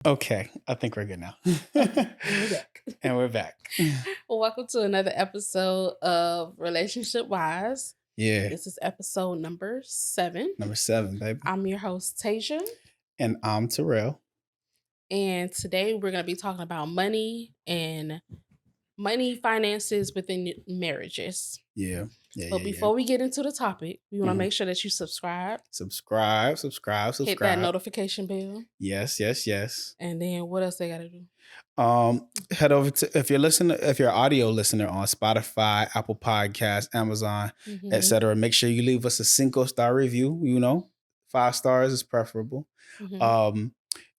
Okay, I think we're good now. Okay, and we're back. And we're back. Well, welcome to another episode of Relationship Wise. Yeah, This is episode number 7. number 7, baby. I'm your host, Tasia, And I'm Terrell. and today we're going to be talking about money and money finances within marriages. Yeah, But yeah. before we get into the topic, we want to Mhm. make sure that you subscribe, Subscribe. hit that notification bell, Yes. and then what else they got to do? Head over to if you're an audio listener on Spotify, Apple Podcasts, Amazon, Mm-hmm, etc. Make sure you leave us a 5-star review. 5 stars is preferable. mm-hmm. Um,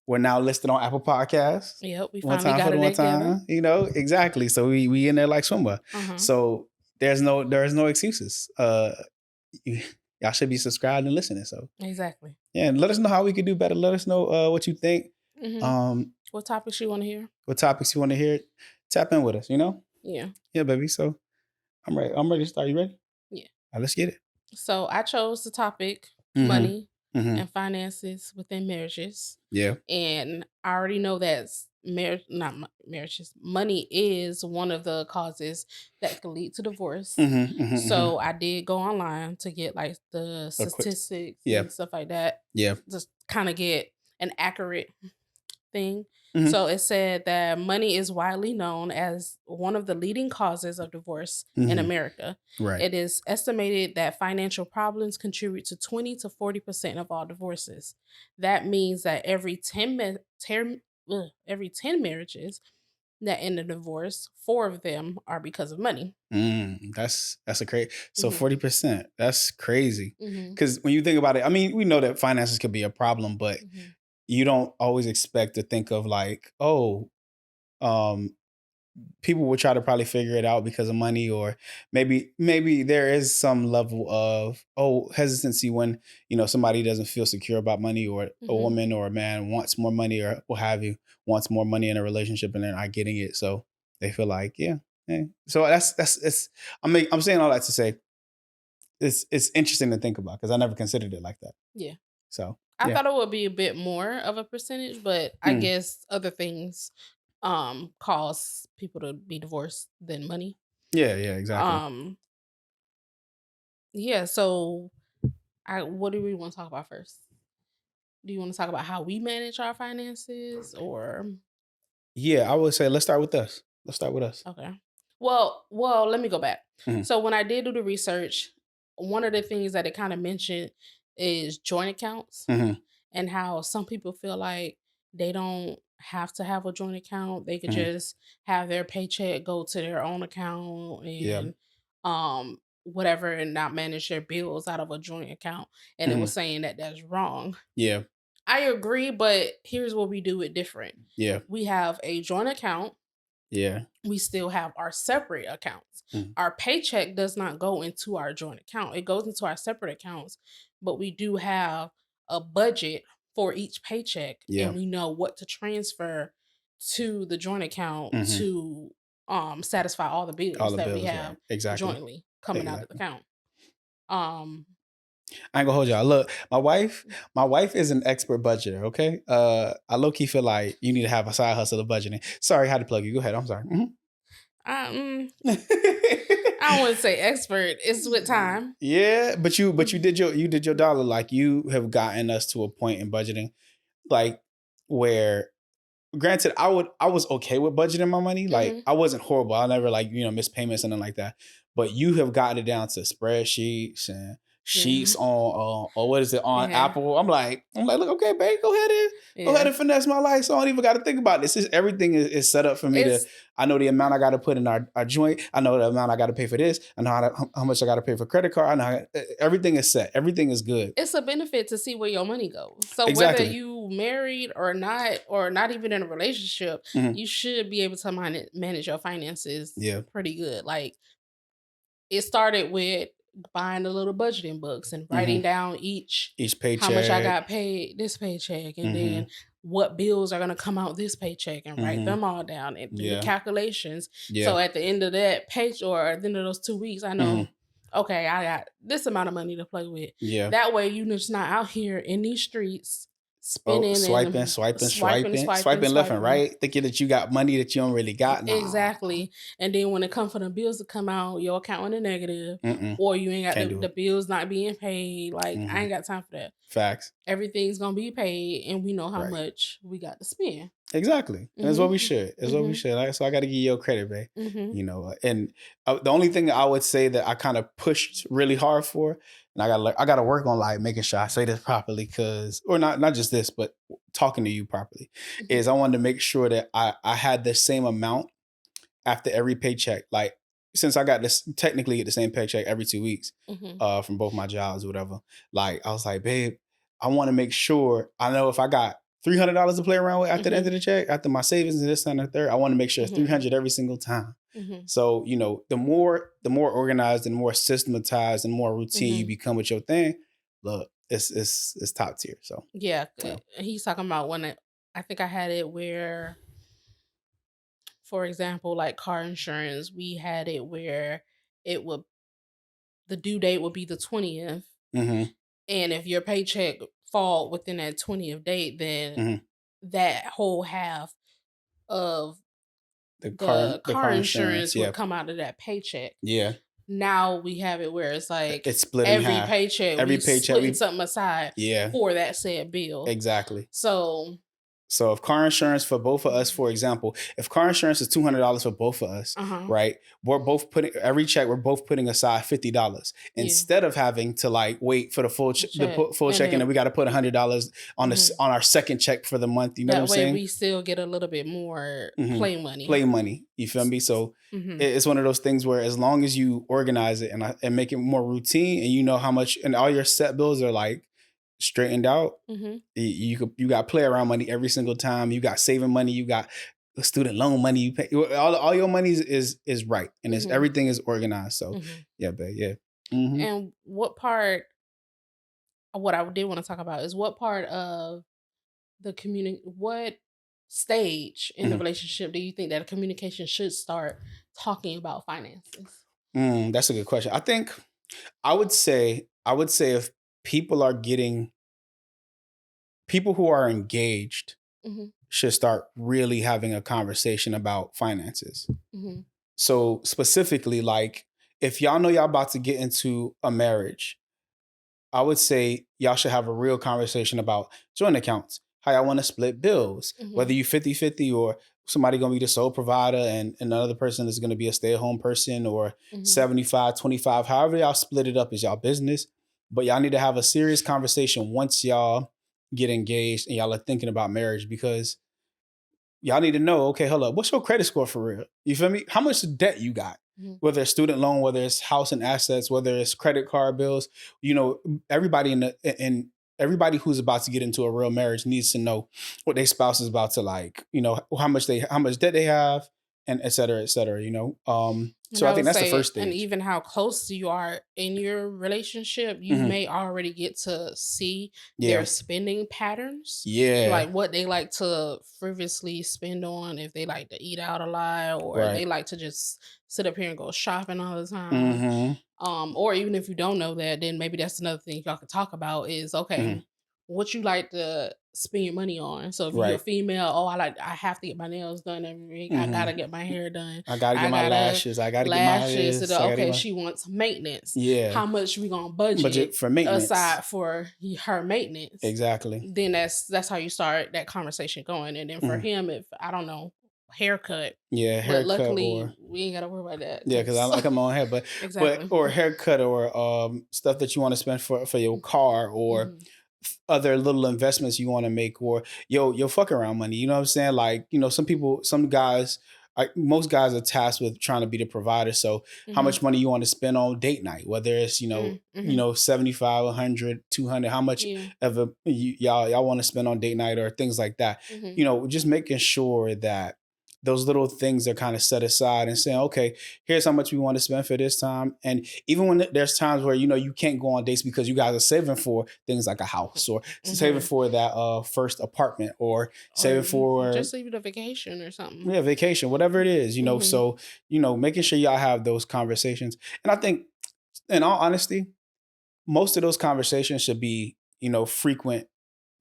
we're now listed on Apple Podcasts. Yep, we One finally time for got the it one together. time, exactly. So we in there like swimmer. Uh-huh. So there's no excuses. Y'all should be subscribed and listening. So Exactly. yeah, and let us know how we could do better. Let us know what you think. Mm-hmm. What topics you want to hear? What topics you want to hear. Tap in with us. Yeah. Yeah, baby. So I'm ready. I'm ready to start. You ready? Yeah. All right, let's get it. So I chose the topic Mm-hmm. money Mm-hmm. and finances within marriages. Yeah. And I already know that marriages. Money is one of the causes that can lead to divorce. So I did go online to get like the A quick- statistics Yeah. and stuff like that. Yeah. Just kind of get an accurate thing. Mhm. So it said that money is widely known as one of the leading causes of divorce in Mhm. America. Right. It is estimated that financial problems contribute to 20 to 40% of all divorces. That means that every 10 marriages that end in divorce, 4 of them are because of money. That's a crazy. So Mhm. 40%. That's crazy. Mhm. Because when you think about it, I mean, we know that finances could be a problem, but Mhm. you don't always expect to think of like, oh, um, people will try to probably figure it out because of money, or maybe there is some level of hesitancy when somebody doesn't feel secure about money, or a Mhm. woman or a man wants more money, or what have you, wants more money in a relationship and they're not getting it, so they feel like yeah. So that's it's I'm saying all that to say it's interesting to think about because I never considered it like that. Yeah. So I yeah. thought it would be a bit more of a percentage, but I Mm. guess other things cause people to be divorced than money. Yeah, exactly. Um yeah, so I what do we want to talk about first? Do you want to talk about how we manage our finances or Yeah, I would say let's start with us. okay. Well, let me go back. Mhm. So when I did do the research, one of the things that it kind of mentioned is joint accounts Mhm. and how some people feel like they don't have to have a joint account. They could Mhm. just have their paycheck go to their own account Yeah. and whatever and not manage their bills out of a joint account. And it Mhm. was saying that that's wrong. Yeah. I agree, but here's what we do it different. Yeah. We have a joint account, Yeah. we still have our separate accounts. Mhm. Our paycheck does not go into our joint account. It goes into our separate accounts, but we do have a budget for each paycheck Yeah. and we know what to transfer to the joint account Mhm. to satisfy all the All bills the that we bills, right. have Exactly. jointly coming out of the Exactly. account. Um I ain't gonna hold y'all. Look, my wife is an expert budgeter, okay? I low key feel like you need to have a side hustle of budgeting. Sorry, I had to plug you. Go ahead. I'm sorry. I, I don't Mhm. want to say expert. It's with time. Yeah, but you did your dollar. Like, you have gotten us to a point in budgeting, like, where, granted, I was okay with budgeting my money. Like, Mhm. I wasn't horrible. I never, like, miss payments, something like that. But you have gotten it down to spreadsheets and Yeah. sheets on or what is it, on Yeah. Apple. I'm like, look, okay, babe, go ahead Yeah. and finesse my life. So I don't even got to think about this. Everything is set up for me to. It's I know the amount I got to put in our joint. I know the amount I got to pay for this. I know how much I got to pay for credit card. I know everything is set. Everything is good. it's a benefit to see where your money goes. So whether Exactly. you married or not even in a relationship, Mhm. you should be able to manage your finances Yeah. pretty good. Like it started with buying the little budgeting books and writing Mhm. down each Each how much I paycheck. got paid this paycheck and then Mhm. what bills are going to come out this paycheck and write Mhm. them all down and do the Yeah. calculations. Yeah. So at the end of that page or at the end of those 2 weeks, I Mhm. know, okay, I got this amount of money to play with. Yeah. That way you're just not out here in these streets Oh, spending swiping, and swiping, swiping, swiping, swiping, swiping left and swiping. right, thinking that you got money that you don't really got. Nah. Exactly. And then when it comes for the bills to come out, your account in the negative, Mm-mm. or you ain't got Can't do the it. bills not being paid. Like I Hmm. ain't got time for that. Facts. Everything's gonna be paid, and we know how Right. much we got to spend. Exactly. And it's what we Mhm. should. It's what we Mhm. should. So I got to give you your credit, babe. Mhm. And the only thing I would say that I kind of pushed really hard for, and I got to work on like making sure I say this properly, because, or not just this, but talking to you properly, Mhm. is I wanted to make sure that I had the same amount after every paycheck. Like, since I got this technically get the same paycheck every 2 weeks, Mhm. from both my jobs or whatever. Like, I was like, babe, I want to make sure I know if I got $300 to play around with after the end Mhm. of the check, after my savings and this and the third, I want to make sure it's Mhm. 300 every single time. Mhm. So, the more organized and more systematized and more routine you Mhm. become with your thing, look, it's top tier. So, Yeah, yeah. he's talking about I think I had it where, for example, like car insurance, we had it where it would the due date would be the 20th, Hmm. and if your paycheck fall within that 20th date, then Hmm. that whole half of the The car car insurance, insurance yeah, would come out of that paycheck. yeah, Now we have it where it's like it's split in every half. paycheck Every we paycheck splitting we, something aside yeah, for that said bill. exactly. So So if car insurance for both of us, mhm. for example, if car insurance is $200 for both of us, Uh-huh. right? We're both putting every check. We're both putting aside $50 Yeah. instead of having to like wait for the Check. full And check, and then then we got to put $100 on mhm. on our second check for the month. You know what I'm That way saying? we still get a little bit more Hmm. play money. Play money. You feel me? So Mhm. it's one of those things where as long as you organize it and make it more routine, and you know how much, and all your set bills are like straightened out, Mhm. you got play around money every single time. You got saving money. You got the student loan money. You pay all your money is right, and is Mhm. everything is organized. So Mhm. yeah, but yeah. Hmm. And what I did want to talk about is what part of what stage in the Hmm. relationship do you think that communication should start talking about finances? That's a good question. I think I would say if people are getting people who are engaged Mhm. should start really having a conversation about finances. Mhm. So specifically, like, if y'all know y'all about to get into a marriage, I would say y'all should have a real conversation about joint accounts, how y'all want to split bills, whether Mhm. you 50-50 or somebody going to be the sole provider and another person is going to be a stay-at-home person, or Mhm. 75-25. However y'all split it up is y'all business. But y'all need to have a serious conversation once y'all get engaged and y'all are thinking about marriage, because y'all need to know, okay, hold up, what's your credit score for real? You feel me? How much debt you got? Mhm. Whether it's student loan, whether it's house and assets, whether it's credit card bills, you know, everybody in everybody who's about to get into a real marriage needs to know what their spouse is about to, like, how much debt they have, and et cetera, And so I I think would that's the say, first and stage. even how close you are in your relationship, you Hmm. may already get to see their Yeah. spending patterns, Yeah. like what they like to frivolously spend on, if they like to eat out a lot, or Right. they like to just sit up here and go shopping all the time. Hmm. Or even if you don't know that, then maybe that's another thing y'all could talk about is okay, Hmm. what you like to spend your money on. So if you're a Right. female, oh, I have to get my nails done every week. I Hmm. gotta get my hair done. I gotta get I my gotta lashes. I gotta get my lashes. this. I gotta get Okay, my, she wants maintenance. yeah, How much we gonna budget budget for maintenance. aside for her maintenance? Exactly. Then that's how you start that conversation going. And then for Mhm. him, if I don't know, haircut. Yeah, But haircut, luckily or we ain't gotta worry about that yeah, because I because like them on hair, but exactly. or haircut, or stuff that you want to spend for your car, or Mhm. other little investments you want to make, or yo fuck around money. You know what I'm saying? Like, some guys, most guys are tasked with trying to be the provider. So how Mhm. much money you want to spend on date night, whether it's Mhm. 75, 100, 200, how much Yeah. ever y'all want to spend on date night or things like that. Mhm. Just making sure that those little things are kind of set aside and saying, okay, here's how much we want to spend for this time. And even when there's times where you can't go on dates because you guys are saving for things like a house, or saving Mhm. for that first apartment, or Or saving for, just leave it a vacation or something. yeah, vacation, whatever it is. Mhm. So making sure y'all have those conversations. And I think, in all honesty, most of those conversations should be frequent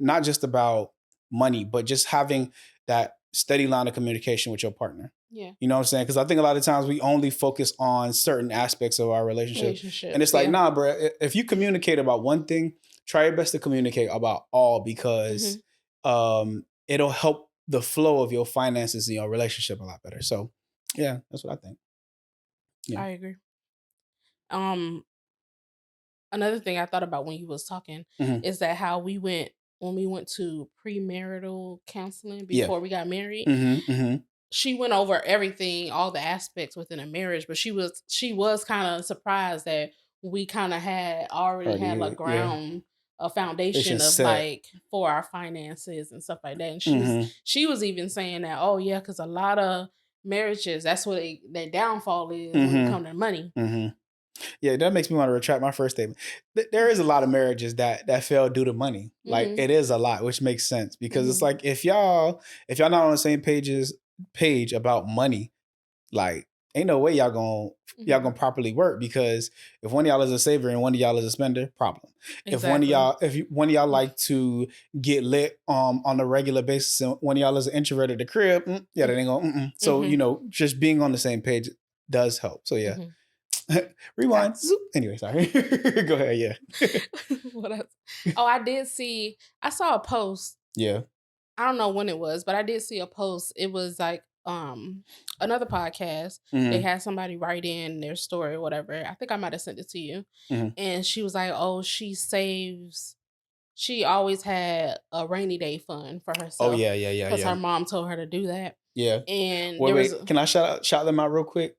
not just about money, but just having that steady line of communication with your partner. Yeah. You know what I'm saying? Because I think a lot of times we only focus on certain aspects of our relationship. And Relationships. it's like, Yeah. nah, bro, if you communicate about one thing, try your best to communicate about all Hmm. because it'll help the flow of your finances in your relationship a lot better. So, yeah, that's what I think. Yeah. I agree. Um, Another thing I thought about when you was talking Hmm. is that how we went when we went to premarital counseling Yeah. before we got married. Hmm. Hmm. She went over everything, all the aspects within a marriage, but she was kind of surprised that we kind of had already had Already, a yeah. a They should foundation of set. like for our finances and stuff like that. And Hmm. she was even saying that, oh yeah, because a lot of marriages, that's what their downfall is when it Hmm. comes to money. Hmm. Yeah, that makes me want to retract my first statement. There is a lot of marriages that fail due to money. Like Mm-hmm. it is a lot, which makes sense because it's Mm-hmm. like if y'all not on the same page about money, like ain't no way y'all Mm-hmm. gonna properly work because if one of y'all is a saver and one of y'all is a spender, problem. Exactly. If one of y'all like to get lit on a regular basis and one of y'all is an introvert at the crib, yeah, that ain't gonna. So Mm-hmm. just being on the same page does help. So yeah. Mm-hmm. Rewind. Zoop. Anyway, sorry. Go ahead. Yeah. What else? Oh, I did see. I saw a post. Yeah. I don't know when it was, but I did see a post. It was like another podcast. They Hmm. had somebody write in their story or whatever. I think I might have sent it to you. Hmm. And she was like, "Oh, she saves. She always had a rainy day fund for Oh herself yeah, yeah, yeah, because her yeah, mom told her to do that." yeah. And Wait, there was wait. Can I shout them out real quick?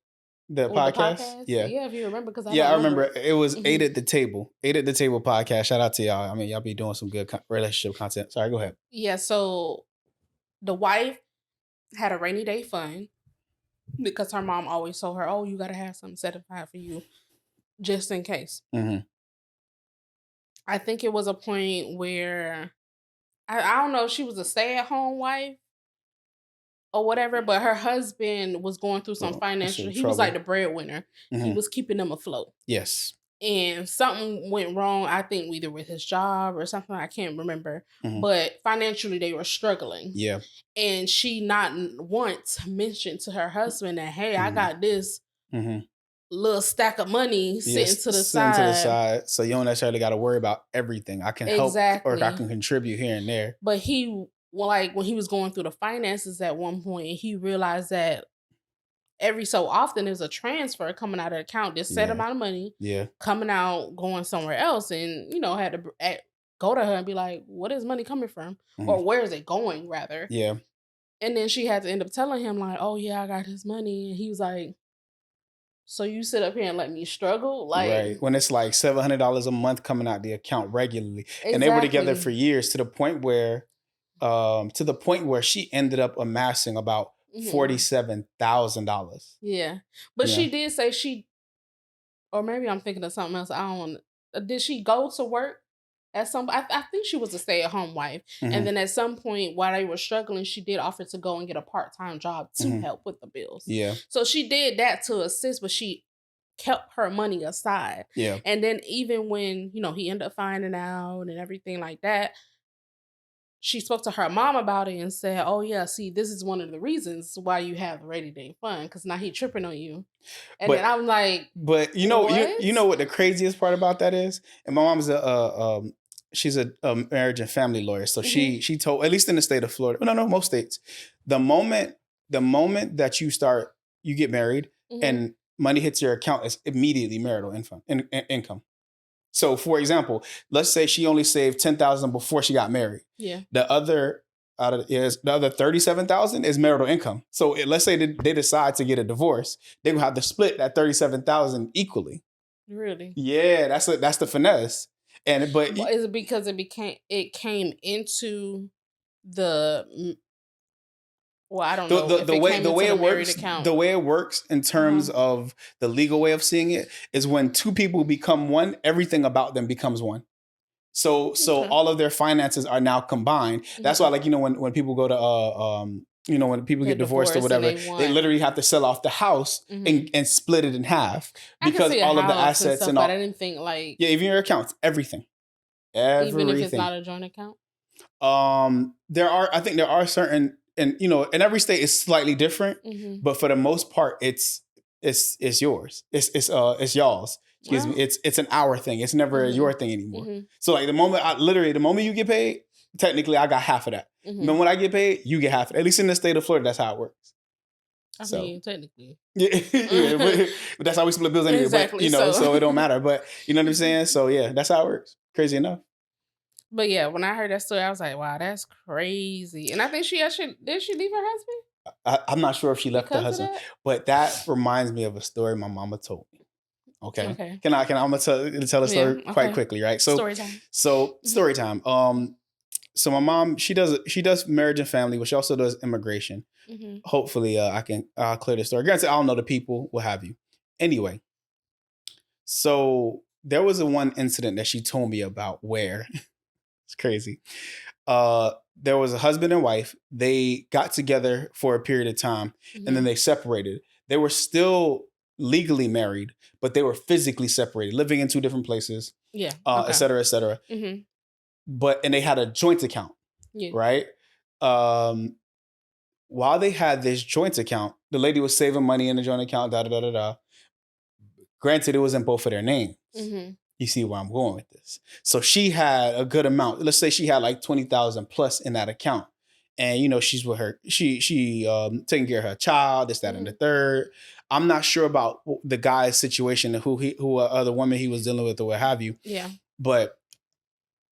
The with the podcast. podcast. Yeah, Yeah, if you remember, because I yeah. don't I remember remember it. it was Hmm. Eight at the Table podcast. Shout out to y'all. I mean, y'all be doing some good relationship content. Sorry, go ahead. Yeah. So the wife had a rainy day fund because her mom always told her, "Oh, you got to have something set aside for you just in case." Hmm. I think it was a point where I don't know if she was a stay-at-home wife or whatever, but her husband was going through some Well, financial. some He was like trouble. the breadwinner. He Hmm. was keeping them afloat. Yes. And something went wrong, I think either with his job or something, I can't remember. Hmm. But financially they were struggling. Yeah. And she not once mentioned to her husband that, "Hey, I Hmm. got this Hmm. little stack of money sitting Yes. to the Sitting to the side." side, so you don't necessarily got to worry about everything. I can help or I Exactly. can contribute here and there. But well, like when he was going through the finances at one point, he realized that every so often there's a transfer coming out of the account, this set Yeah. amount of money Yeah. coming out, going somewhere else, and had to go to her and be like, "What is money coming from, Hmm. or where is it going, rather?" Yeah. And then she had to end up telling him like, "Oh yeah, I got his money," and he was like, "So you sit up here and let me struggle, like." Right. When it's like $700 a month coming out the account regularly. And they were together for Exactly. years to the point where she ended up amassing about Hmm. $47,000. Yeah, but Yeah. she did say or maybe I'm thinking of something else. I don't. Did she go to work at some? I think she was a stay-at-home wife, and Hmm. then at some point, while they were struggling, she did offer to go and get a part-time job to Hmm. help with the bills. Yeah. So she did that to assist, but she kept her money aside. Yeah. And then even when he ended up finding out and everything like that, she spoke to her mom about it and said, "Oh yeah, see, this is one of the reasons why you have the rainy day fund, because now he tripping on you." And then But I'm like, But you "What?" know what the craziest part about that is, and my mom's she's a marriage and family lawyer, so Hmm. she told, at least in the state of Florida, no, most states, the moment that you get married Hmm. and money hits your account, it's immediately marital income. So, for example, let's say she only saved 10,000 before she got married. Yeah. The other the other 37,000 is marital income. So, let's say they decide to get a divorce, they will have to split that 37,000 equally. Really? Yeah, that's the finesse. And but Is it because it came into the well, I don't know if it came into the married account. the way it works in Uh-huh. terms of the legal way of seeing it is when two people become one, everything about them becomes one. So Okay. all of their finances are now combined. That's why, Mhm. like, when people go to when people Get get divorced or divorced and whatever, they they want. literally have to sell off the house Mhm. and split it in half I can because see a all of the house and assets stuff, and but I all, didn't think like yeah, even your accounts, everything, even if it's everything. not a joint account. I think there are certain, and in every state is slightly different, Mhm. but for the most part, it's yours. It's y'all's. Excuse me. Well, It's an our thing. It's never mhm. your thing anymore. Mhm. So like the moment you get paid, technically I got half of that. But Mhm. when I get paid, you get half of it. At least in the state of Florida, that's how it works. I So mean, technically. yeah, yeah, but that's how we split bills anyway. But Exactly. So, so it don't matter. But you know what I'm saying? So yeah, that's how it works. Crazy enough. but yeah, when I heard that story, I was like, "Wow, that's crazy." And I think she actually did. She leave her husband I'm not sure if she left the because of husband, that. but that reminds me of a story my mama told me. Okay, Okay. I'm gonna tell a Yeah. story quite Okay. quickly, right? Story time. So Mhm. story time. So my mom, she does marriage and family, but she also does immigration. Mhm. Hopefully, I can clear the story. Granted, I don't know the people, what have you. Anyway, so there was a one incident that she told me about where it's crazy. There was a husband and wife. They got together for a period of time, and then Mhm. they separated. They were still legally married, but they were physically separated, living in two different places, Yeah. et Okay. cetera, et cetera. Mhm. And they had a joint account, Yeah. right? Um, while they had this joint account, the lady was saving money in the joint account. Da da da da da. Granted, it was in both of their names. Mhm. You see where I'm going with this. So she had a good amount. Let's say she had like 20,000 plus in that account. And she's with her, she taking care of her child, this, that, and the Mhm. third. I'm not sure about the guy's situation, who other woman he was dealing with or what have you. Yeah. But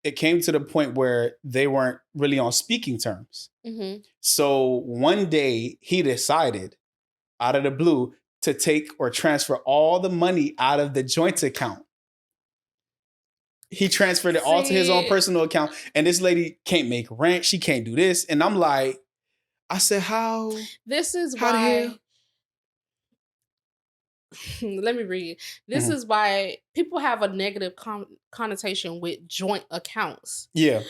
it came to the point where they weren't really on speaking terms. Mhm. So one day he decided out of the blue to take or transfer all the money out of the joint account. He transferred it all to his own See, personal account, and this lady can't make rent. She can't do this, and I'm like, I said, how? this is How the hell? why. Let me read. This Mhm. is why people have a negative connotation with joint accounts. Yeah,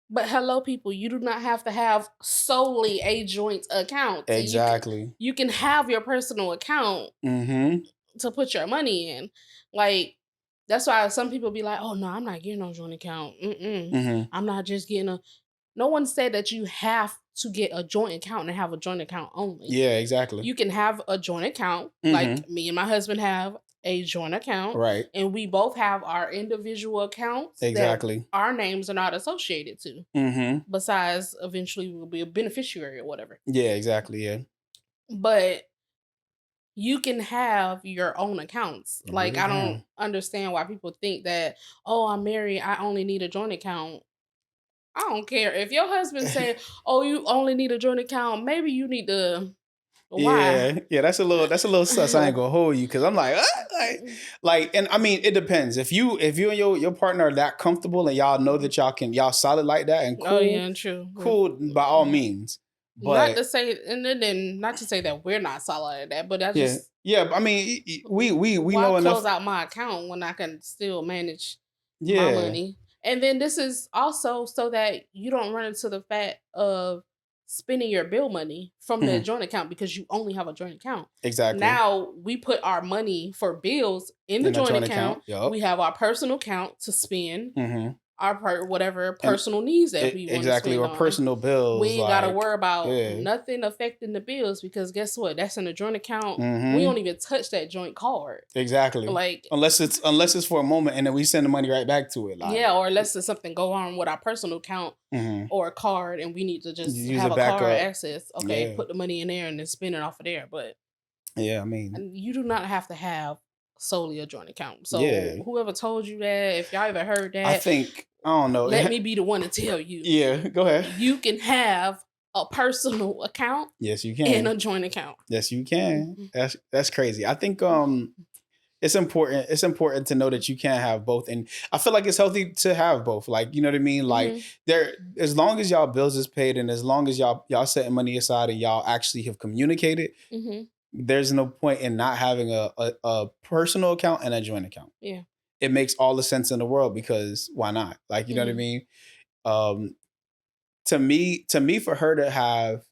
But hello, people, you do not have to have solely a joint account. exactly. You can have your personal account Mm-hmm. to put your money in. Like that's why some people be like, "Oh no, I'm not getting no joint account. Mm-mm. Mm-hmm. I'm not just getting a." No one said that you have to get a joint account and have a joint account only. Yeah, exactly. You can have a joint account, like Mm-hmm. me and my husband have a joint account, Right. and we both have our individual accounts that Exactly. our names are not associated to. Mm-hmm. Besides, eventually we'll be a beneficiary or whatever. Yeah, exactly. Yeah. But you can have your own accounts. You Like really I don't can. understand why people think that, oh, I'm married, I only need a joint account. I don't care. If your husband said, "Oh, you only need a joint account," maybe you need to why? Yeah, yeah, that's a little sus. I ain't gonna hold you because I'm like, ah, and I mean, it depends. If you and your partner are that comfortable and y'all know that y'all solid like that and Oh cool, yeah, true. cool by all means. Not But to say, and then not to say that we're not solid at that, but I yeah, just yeah. I mean, we why know close enough. out my account when I can still manage my Yeah. money? And then this is also so that you don't run into the fact of spending your bill money from the Mhm. joint account because you only have a joint account. Exactly. Now we put our money for bills in the In a joint joint account. account. Yup. We have our personal account to spend Hmm. our whatever And personal needs that we want to exactly, spend or on. personal We bills, ain't gotta like worry about yeah. nothing affecting the bills because guess what? That's in a joint account. We don't Hmm. even touch that joint card. Exactly. Like, Unless it's for a moment, and then we send the money right back to it. yeah, Like, or unless there's something go on with our personal account mhm. or a card and we need to just Use a have a card backup. access. Okay, Yeah. put the money in there and then spend it off of there. But Yeah. I mean, and you do not have to have solely a joint account. So yeah. whoever told you that, if y'all ever heard I that, think I don't know. let me be the one to tell you. Yeah. Go ahead. You can have a personal account Yes, you and can. a joint account. Yes, you can. Mhm. That's crazy. I think it's important. It's important to know that you can't have both, and I feel like it's healthy to have both. Like, you know what I mean? Like, Mhm. there, as long as y'all bills is paid, and as long as y'all setting money aside, and y'all actually have communicated, Mhm. there's no point in not having a personal account and a joint account. Yeah. It makes all the sense in the world because why not? Like, you know what I Mhm. mean? Um, to me, for her to have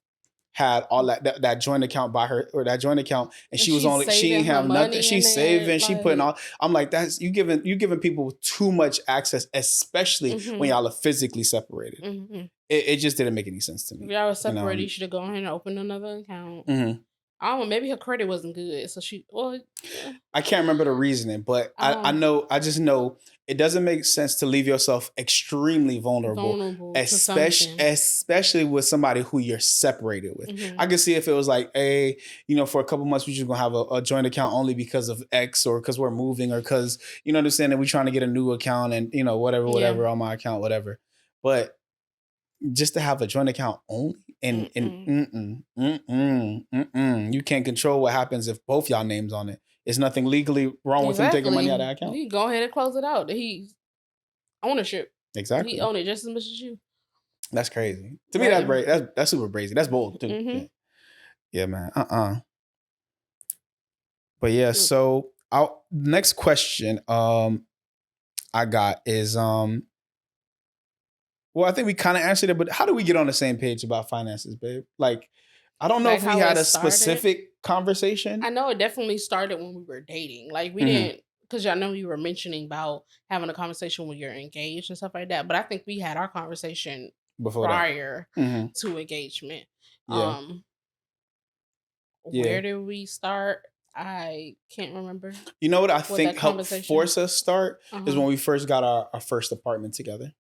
had all that joint account by her, or that joint account, and And she saving ain't her have nothing. money in She's there, saving, she putting like, all. I'm like, that's you giving people too much access, especially when mhm, y'all are physically separated. mhm. It just didn't make any sense to If me. y'all was You know. separated, you should have gone ahead and opened another account. Mhm. I don't know, maybe her credit wasn't good, so I can't remember the reasoning, but I um, know, I just know it doesn't make sense to leave yourself extremely vulnerable, vulnerable to something. especially with somebody who you're separated with. I Mhm. can see if it was like, hey, for a couple months we're just gonna have a joint account only because of X, or because we're moving, or because you know what I'm saying, that we're trying to get a new account, and whatever, Yeah. whatever on my account, whatever. But just to have a joint account only, and Mm-mm. you can't control what happens if both y'all names on it. There's nothing legally wrong with him taking money out of Exactly. that account. He go ahead and close it out. He ownership. He Exactly. own it just as much as you. That's crazy. To me, Right. that's super crazy. That's bold too. Mm-hmm. Yeah. Yeah, man. But yeah, so I'll next question I got is well, I think we kind of answered it, but how do we get on the same page about finances, babe? Like, I don't know Like if we how had it a started. specific conversation I know it definitely started when we were dating. Like we Mhm. didn't, because I know you were mentioning about having a conversation when you're engaged and stuff like that. But I think we had our conversation Before that. prior Hmm. to engagement. Yeah. Um, Yeah. where did we start? I can't remember You know what I what that think helped conversation. force us start Uh is huh. when we first got our first apartment together.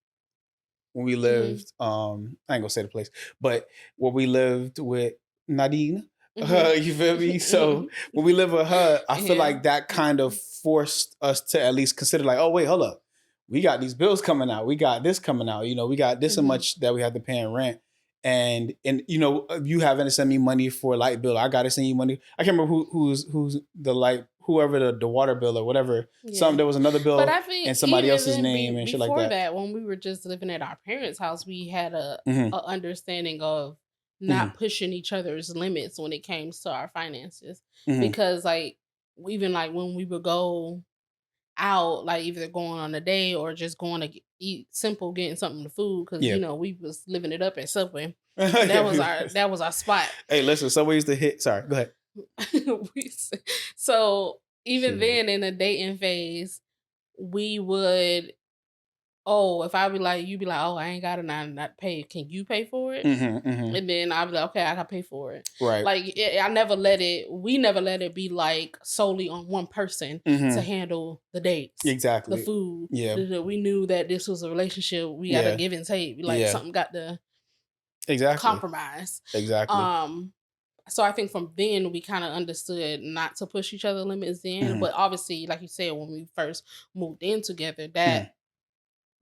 When we Mhm. lived, I ain't gonna say the place, but where we lived with Nadine. Mhm. You feel me? So when we lived with her, I feel Yeah. like that kind of forced us to at least consider, like, oh wait, hold up. We got these bills coming out. We got this coming out. We got this and Mhm. much that we have to pay in rent. And you having to send me money for a light bill. I gotta send you money. I can't remember who's the light, whoever the water bill or whatever. Yeah. There was another But bill I think in somebody even else's then, name and shit like before that. that, when we were just living at our parents' house, we had Hmm. a understanding of Hmm. not pushing each other's limits when it came to our finances. Hmm. Because even like when we would go out, like either going on a day or just going to eat simple, getting something to food, because Yeah. we was living it up at Subway. Yeah, That was our spot. hey, listen, Subway used to hit. Sorry, go ahead. So even Shit. then in the dating phase, we would, oh, if I be like, you be like, oh, I ain't got it, not pay. Can you pay for it? Mm-hmm, mm-hmm. And then I'll be like, okay, I can pay for it. Right. Like we never let it be like solely on one person to Mm-hmm. handle the dates, the Exactly. food. Yeah. We knew that this was a relationship. We got to Yeah. give and take. Like Yeah. something got to Exactly. compromise. Exactly. Um, so I think from then we kind of understood not to push each other limits then. Mm-hmm. But obviously, like you said, when we first moved in together, Mm-hmm. that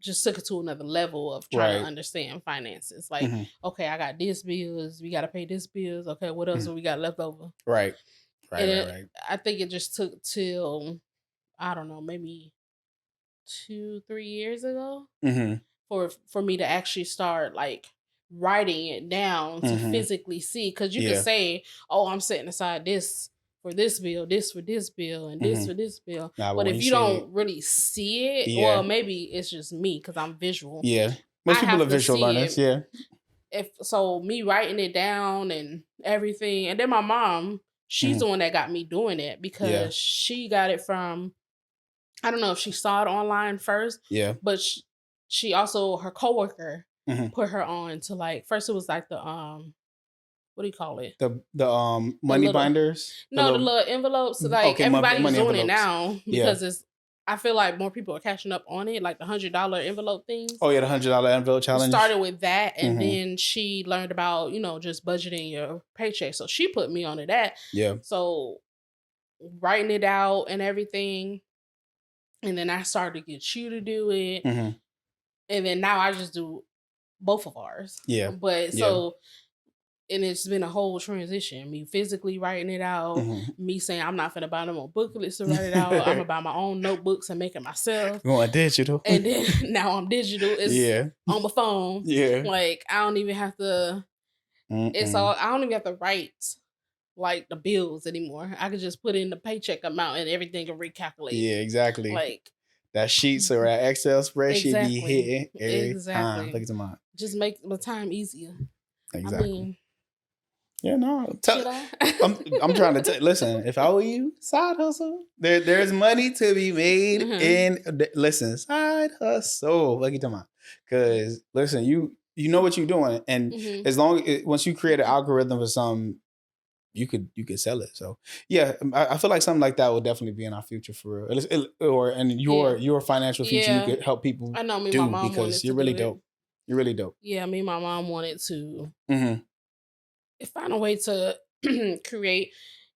just took it to another level of trying to Right. understand finances. Like, Mm-hmm. okay, I got this bills, we got to pay this bills. Okay, what else Mm-hmm. do we got left over? Right. Right. And Right. Right. I think it just took till, I don't know, maybe 2, 3 years ago Mm-hmm. for me to actually start like writing it down to Mm-hmm. physically see. Because you could Yeah. say, oh, I'm setting aside this for this bill, this for this bill, and this Mm-hmm. for this bill. Nah, but But when if you you see it, don't really see it, well, yeah, maybe it's just me because I'm visual. yeah. Most I people are have to visual see learners. it. Yeah. If so, me writing it down and everything, and then my mom, she's Mm-hmm. the one that got me doing it Yeah. because she got it from, I don't know if she saw it online first, Yeah. but she also, her coworker Mm-hmm. put her on to, like, first it was like the what do you call it? The The money little, binders. The no, the little. little envelopes. Like Okay, everybody's money doing it envelopes. now Yeah. because it's, I feel like more people are catching up on it, like the $100 envelope things. Oh yeah, the $100 envelope It challenge. started with that, and Mm-hmm. then she learned about, just budgeting your paycheck. So she put me onto that. Yeah. So writing it out and everything, and then I started to get you to do it, Mm-hmm. and then now I just do both of ours. Yeah. But Yeah. so, and it's been a whole transition. Me physically writing it out, Mm-hmm. me saying I'm not gonna buy no more booklets to write it out. I'm gonna buy my own notebooks and make it myself. Going digital. And then now I'm digital. It's Yeah. on my phone. Yeah. Like I don't even have to. It's Mm-mm. all. I don't even have to write like the bills anymore. I could just put in the paycheck amount and everything and recalculate. Yeah, exactly. Like That sheets or that Excel spreadsheet be exactly, hitting every time. Look exactly. at the mind. Just make the time easier. I Exactly. mean, Yeah, no. Should I? I'm trying to tell. Listen, if I were you, side hustle. There's money to be made Mhm. in. Listen, side hustle. What you talking about? Because listen, you know what you're doing, and Mhm. as long once you create an algorithm for some, you could sell it. So yeah, I feel like something like that will definitely be in our future for real. Or in Yeah. your financial future, you Yeah. could help people I know me and my do mom because wanted to you're do really it. dope. You're really dope. Yeah, me and my mom wanted to Mm-hmm. find a way to create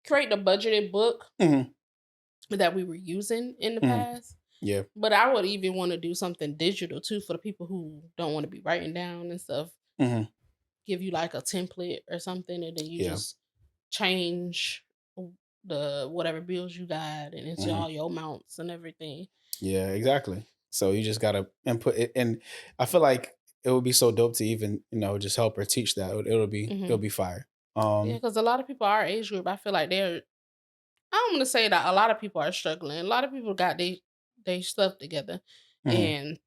create the budgeted book Mm-hmm. that we were using in the Mm-hmm. past. Yeah. But I would even want to do something digital too for the people who don't want to be writing down and stuff. Mm-hmm. Give you like a template or something, and then you Yeah. just change the whatever bills you got, and it's Mm-hmm. all your amounts and everything. Yeah, exactly. So you just gotta input it, and I feel like it would be so dope to even just help her teach that. It'll Hmm. be fire. Yeah, because a lot of people our age group, I feel like they're. I'm gonna say that a lot of people are struggling. A lot of people got they stuff together, Hmm. and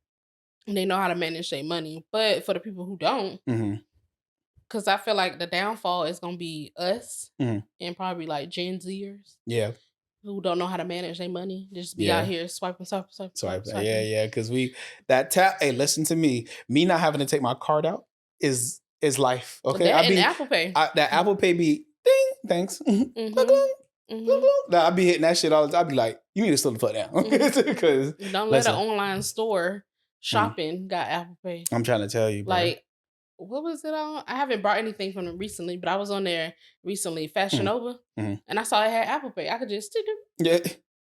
they know how to manage their money. But for the people who don't, Hmm. because I feel like the downfall is gonna be us Hmm. and probably like Gen Zers Yeah, who don't know how to manage their money. Just be out yeah. here swiping, swiping, swiping, So swiping, yeah, swiping. yeah. Because that tap. Hey, listen to me. Me not having to take my card out is life. Okay, That and Apple Pay. that Apple Pay be ding. Thanks. Glung, Mm-hmm. glung, glung, Mm-hmm. glung. Nah, I be hitting that shit all the time. I be like, you need to slow the fuck down. Mm-hmm. Because Don't let an listen, online store mm, shopping got Apple Pay. I'm trying to tell you, bro. Like, what was it on? I haven't bought anything from them recently, but I was on there recently, Fashion Mm, Nova, mm. and I saw it had Apple Pay. I could just Yeah.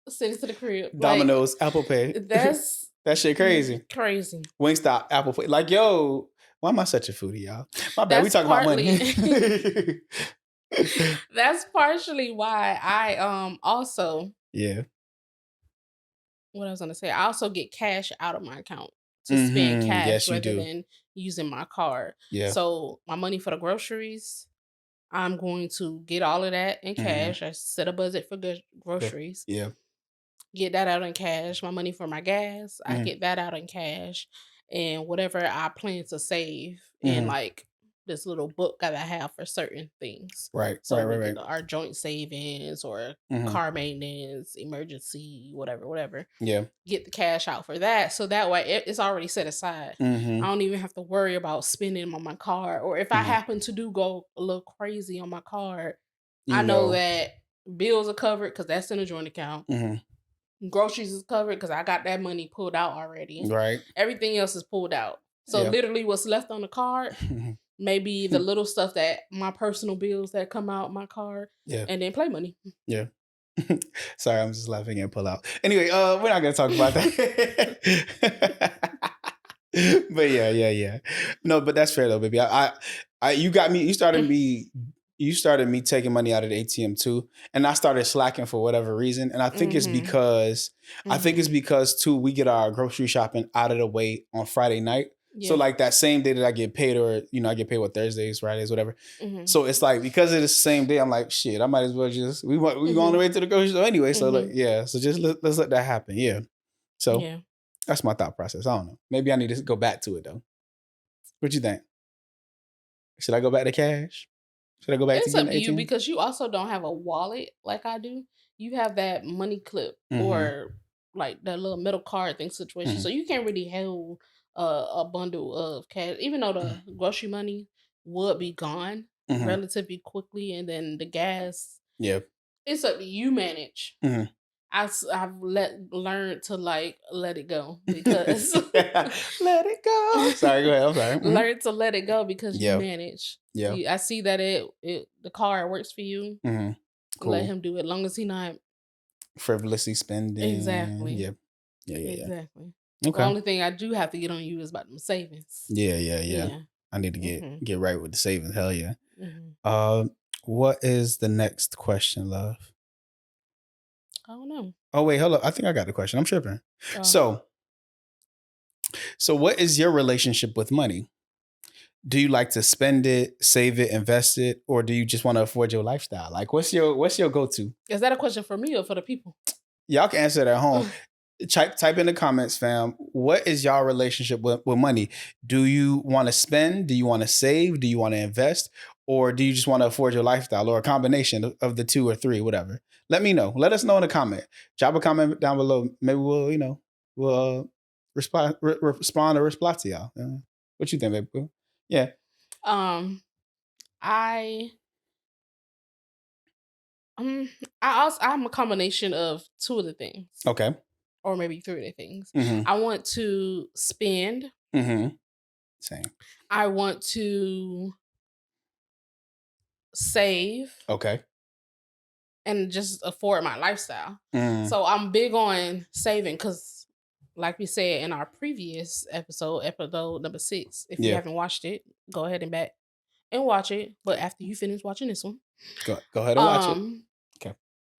send it to the crib. Like, Domino's, Apple Pay. that's That shit crazy. crazy. Wingstop, Apple Pay. Like, yo, why am I such a foodie, y'all? My bad. We That's talking about money. partly that's partially why I also Yeah. what I was gonna say, I also get cash out of my account to spend Mm-hmm. cash Yes, you rather do. than using my card. Yeah. So my money for the groceries, I'm going to get all of that in Mm-hmm. cash. I set a budget for Yeah. groceries. Yeah. Get that out in cash. My money for my gas, I Mm-hmm. get that out in cash. And whatever I plan to save in Mm-hmm. like this little book that I have for certain things. Right. So Right. Right. whether Right. our joint savings or Mm-hmm. car maintenance, emergency, whatever, whatever, Yeah. get the cash out for that. So that way it's already set aside. I Mm-hmm. don't even have to worry about spending on my card. Or if I Mm-hmm. happen to do go a little crazy on my card, I You know know. that bills are covered because that's in a joint account. Mm-hmm. Groceries is covered because I got that money pulled out already. Right. Everything else is pulled out. So Yeah. literally what's left on the card, maybe the little stuff that my personal bills that come out my card, Yeah. and then play money. Yeah. Sorry, I'm just laughing at pull out. Anyway, we're not gonna talk about that. But yeah, yeah, yeah. No, but that's fair though, baby. You got me. You started me taking money out of the ATM too, and I started slacking for whatever reason. And Mhm. I think it's Mhm. because too we get our grocery shopping out of the way on Friday night. So Yeah. like that same day that I get paid, or I get paid Thursdays, Fridays, whatever. Mhm. So it's like because of the same day, I'm like, shit, I might as well just we on the Mhm. way to the grocery store anyway. So like, Mhm. yeah, so just let's let that happen. Yeah. So Yeah. that's my thought process. I don't know. Maybe I need to go back to it though. What you think? Should I go back to cash? Should I go back to It's getting up the to you ATM? because you also don't have a wallet like I do. You have that money clip Mm-hmm. or like that little metal card thing situation. Mm-hmm. So you can't really hold a bundle of cash, even though the grocery money would be gone Mm-hmm. relatively quickly, and then the gas. Yeah. It's up to you manage. Mm-hmm. I've learned to like let it go because Let it go. Sorry, go ahead. I'm sorry. Mm-hmm. learn to let it go because you Yeah. manage. Yeah. I see that it the card works for you. Mm-hmm. Let Cool. him do it, long as he not Frivolously spending. exactly, Yeah. Yeah. Yeah. Yeah. exactly. The Okay. only thing I do have to get on you is about them savings. Yeah. Yeah. Yeah. Yeah. I need to Mhm. get right with the savings. Hell yeah. Mhm. What is the next question, love? I don't know. Oh wait, hold up. I think I got the question. I'm tripping. Oh, So, what is your relationship with money? Do you like to spend it, save it, invest it, or do you just want to afford your lifestyle? Like, what's your go to? is that a question for me or for the people? Y'all can answer it at home. Type in the comments, fam. What is y'all relationship with money? Do you want to spend? Do you want to save? Do you want to invest? or do you just want to afford your lifestyle, or a combination of the two or three, whatever? Let me know. Let us know in a comment. Drop a comment down below. Maybe we'll, we'll respond or reply to y'all. What you think, baby? Yeah. Um, I um, I'm a combination of two of the things, Okay. or maybe three of the things. Mm-hmm. I want to spend. Mm-hmm. Same. I want to save Okay. and just afford my lifestyle. Mm. So I'm big on saving because, like we said in our previous episode number 6, if you Yeah. haven't watched it, go ahead and back and watch it. But after you finish watching this one, Go ahead and watch it. um, Okay.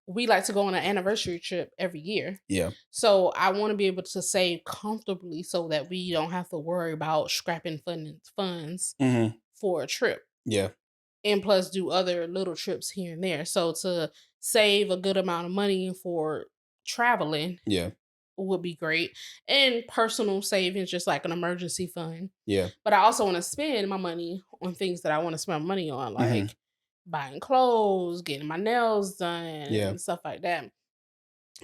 we like to go on an anniversary trip every year. Yeah. So I want to be able to save comfortably so that we don't have to worry about scrapping funds Mm-hmm. for a trip. Yeah. And plus do other little trips here and there. So to save a good amount of money for traveling Yeah. would be great. And personal savings, just like an emergency fund. Yeah. But I also want to spend my money on things that I want to spend money on, Mm-hmm. like buying clothes, getting my nails done, Yeah. and stuff like that.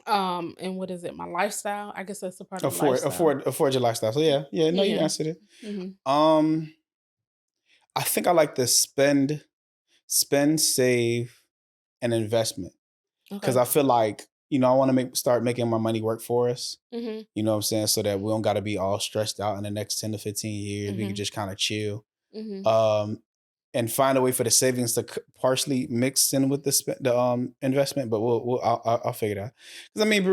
And what is it? My lifestyle. I guess that's a part of the Afford, lifestyle. afford your lifestyle. So yeah, yeah. No, you Yeah. answered it. Hmm. I think I like to spend, save, and investment, because Okay. I feel like I want to start making my money work for us. Hmm. You know what I'm saying? So that we don't got to be all stressed out in the next 10 to 15 years. We can Hmm. just kind of chill. Hmm. Um, and find a way for the savings to partially mix in with the investment, but I'll figure it out. Because I mean,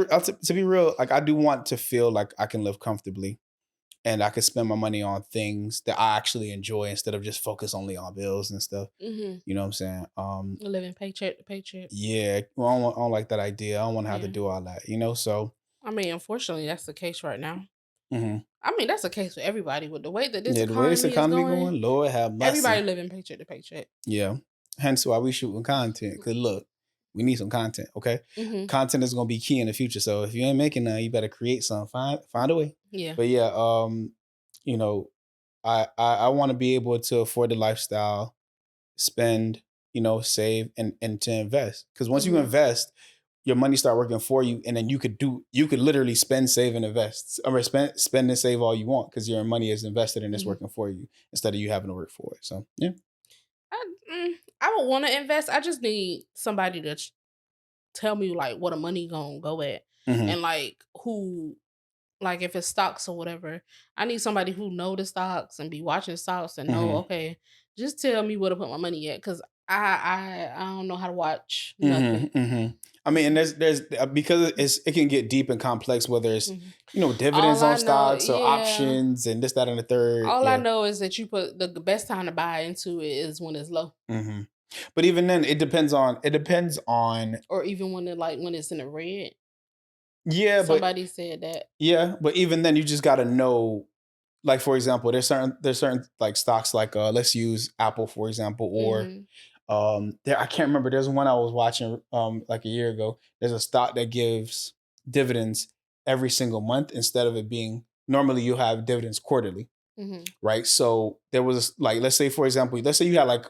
to be real, like I do want to feel like I can live comfortably and I can spend my money on things that I actually enjoy instead of just focus only on bills and stuff. Hmm. You know what I'm saying? Living paycheck to paycheck. Yeah, well, I don't like that idea. I don't want to have to Yeah. do all that. So. I mean, unfortunately, that's the case right now. Mhm. I mean, that's the case for everybody with the way that this Yeah, the way this economy is economy going. going, Lord have Everybody mercy. living paycheck to paycheck. Yeah. Hence why we shooting content. Cause look, we need some content. Okay. Hmm. Content is gonna be key in the future. So if you ain't making none, you better create some. Find a way. Yeah. But yeah, you know, I want to be able to afford the lifestyle, spend, save and to invest. Because once you Hmm. invest, your money start working for you, and then you could literally spend, save, and invest, or spend and save all you want because your money is invested and it's Hmm. working for you instead of you having to work for it. So yeah. I would want to invest. I just need somebody to tell me like what the money gonna go at, Hmm. and like who, like if it's stocks or whatever. I need somebody who know the stocks and be watching stocks and know, Hmm. okay, just tell me where to put my money at, because I don't know how to watch Hmm. nothing. Hmm. I mean, and there's because it can get deep and complex, whether it's Mhm. dividends All on I know, stocks or yeah. options and this, that, and the third. All I Yeah. know is that you put the best time to buy into it is when it's low, Hmm. But even then, it depends on. or even when it's in the red. Yeah, but Somebody said that. even then, you just got to know. Like for example, there's certain like stocks, like let's use Apple for example, or Mhm. there, I can't remember. There's one I was watching like a year ago. There's a stock that gives dividends every single month instead of it being normally you have dividends quarterly, Mhm. right? So there was like, let's say for example, let's say you had like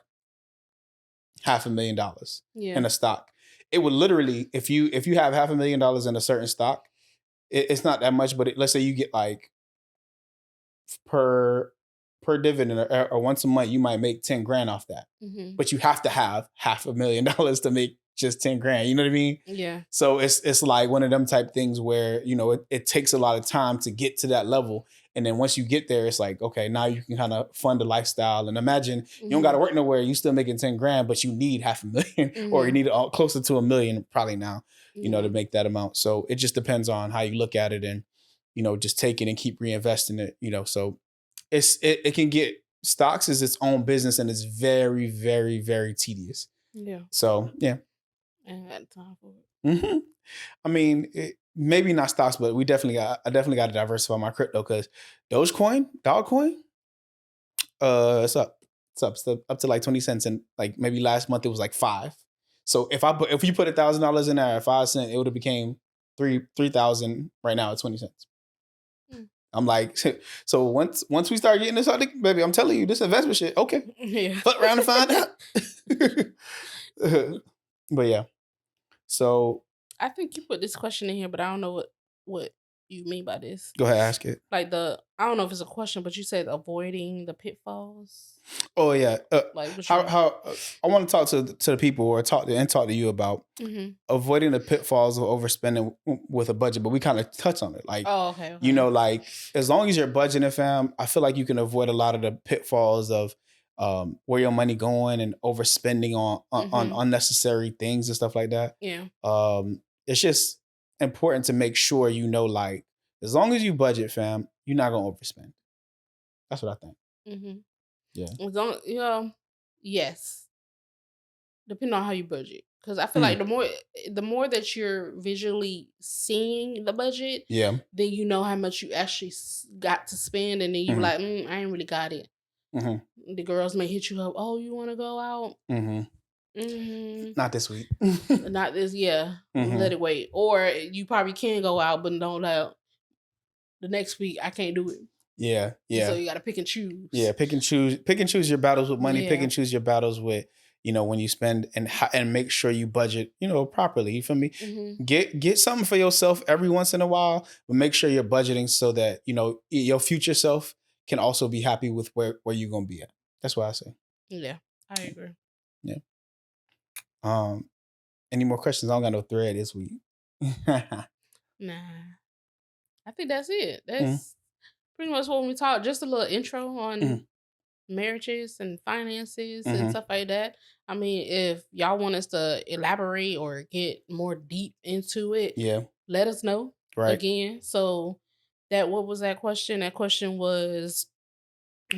$500,000 Yeah. in a stock. It would literally, if you have $500,000 in a certain stock, it's not that much, but let's say you get like per per dividend, or once a month, you might make 10 grand off that. Mhm. But you have to have $500,000 to make just 10 grand. You know what I mean? Yeah. So it's like one of them type things where, it takes a lot of time to get to that level. And then once you get there, it's like, okay, now you can kind of fund a lifestyle. And imagine you don't got to Mhm. work nowhere. You still making 10 grand, but you need 500,000 or you Mhm. need closer to a million probably now, to Yeah. make that amount. So it just depends on how you look at it, and, just take it and keep reinvesting it. So it can get, stocks is its own business, and it's very, very, very tedious. Yeah. So yeah. I ain't got time for it. Hmm. I mean, maybe not stocks, but I definitely got to diversify my crypto, because Dogecoin, it's up to like 20 cents, and like maybe last month it was like five. So if you put $1,000 in there at 5 cents, it would have became 3,000 right now at 20 cents. Mm. I'm like, so once we start getting this out, baby, I'm telling you, this investment shit. Okay, Yeah. fuck around and find out. But yeah, so I think you put this question in here, but I don't know what you mean by this. go ahead, ask it. Like I don't know if it's a question, but you said avoiding the pitfalls. Oh yeah, Like what you how mean? I want to talk to the people or talk to you about Mhm. avoiding the pitfalls of overspending with a budget, but we kind of touch on it. Like, Oh, okay, okay. like as long as you're budgeting, fam, I feel like you can avoid a lot of the pitfalls of where your money going and overspending on Mhm. unnecessary things and stuff like that. Yeah. It's just important to make sure like as long as you budget, fam, you're not gonna overspend. That's what I think. Mhm. Yeah. As long, yes, depending on how you budget, because I feel like Mm, the more that you're visually seeing the budget, yeah. then you know how much you actually got to spend, and then you Hmm. like, I ain't really got it. Hmm. The girls may hit you up. Oh, you want to go out? Hmm. Mm, Not this week. not this. Yeah, let Hmm. it wait. Or you probably can go out, but don't let the next week. I can't do it. Yeah. So Yeah. you got to pick and Yeah, choose. pick and choose your battles with money. Pick Yeah. and choose your battles with when you spend and make sure you budget properly. You feel me? Hmm. Get something for yourself every once in a while, but make sure you're budgeting so that your future self can also be happy with where you're gonna be at. That's what I say. Yeah, I agree. Yeah. Um. Any more questions? I don't got no thread this week. Nah, I think that's it. Mhm, That's pretty much what we talked. Just a little intro on mhm, marriages and finances and mhm. stuff like that. I mean, if y'all want us to elaborate or get more deep into it, Yeah. let us know Right. again. So that what was that question? That question was,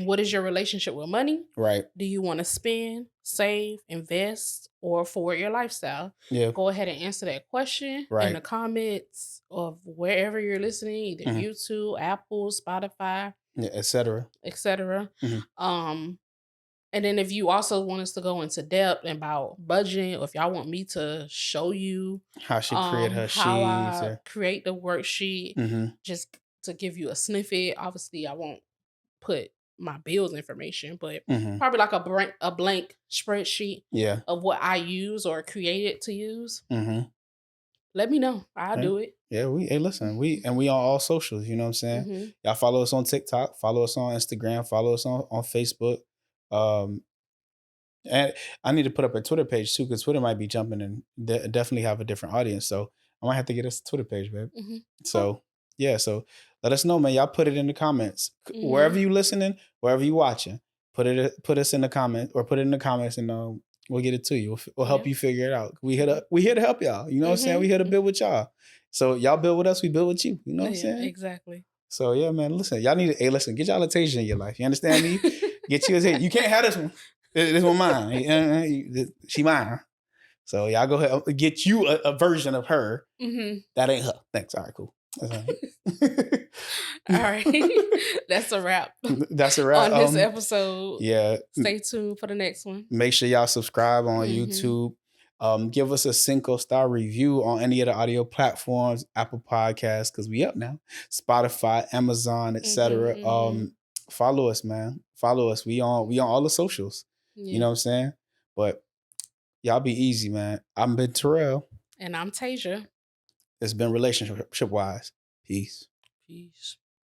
what is your relationship with money? Right. Do you want to spend, save, invest, or forward your lifestyle? Yeah. Go ahead and answer that question in Right. the comments of wherever you're listening, either Mhm. YouTube, Apple, Spotify, Yeah. Etc. etc. Hmm. Um, and then if you also want us to go into depth about budgeting, or if y'all want me to show you How she create her how sheets I or. create the worksheet, Hmm. just to give you a snippet. Obviously, I won't put my bills information, but Hmm. probably like a blank spreadsheet Yeah. of what I use or created to use. Hmm. Let me know. I'll Okay. do it. Yeah, hey, listen, we on all socials, you know what I'm saying? Mhm. Y'all follow us on TikTok, follow us on Instagram, follow us on Facebook. Um, and I need to put up a Twitter page too, because Twitter might be jumping and definitely have a different audience. So I might have to get us a Twitter page, babe. Mhm. Okay. So yeah, so let us know, man. Y'all put it in the comments. Wherever Mhm. you listening, wherever you watching, put us in the comment or put it in the comments and we'll get it to you. We'll help Yeah. you figure it out. Yeah. We here to help y'all. You know what I'm saying? We Mhm. here to Mhm. build with y'all. So y'all build with us, we build with you. You know what I'm Yeah. saying? Exactly. So yeah, man. Listen, y'all need hey, listen, get y'all a Tasia in your life. You understand me? Get you a Tasia. You can't have this one. This one mine. She mine. So y'all go ahead get you a version of her. Mhm. That ain't her. Thanks. All right, cool. That's all right. All right. That's a wrap That's a wrap. on this episode. Yeah. Stay tuned for the next one. Make sure y'all subscribe on Mhm. YouTube. Give us a 5-star review on any of the audio platforms, Apple Podcasts, because we up now. Spotify, Amazon, Mhm. etc. Mhm. Follow us, man. Follow us. We on all the socials. You know Yeah. what I'm saying? But y'all be easy, man. I'm been Terrell. And I'm Tasia. It's been relationship wise. Peace. Peace.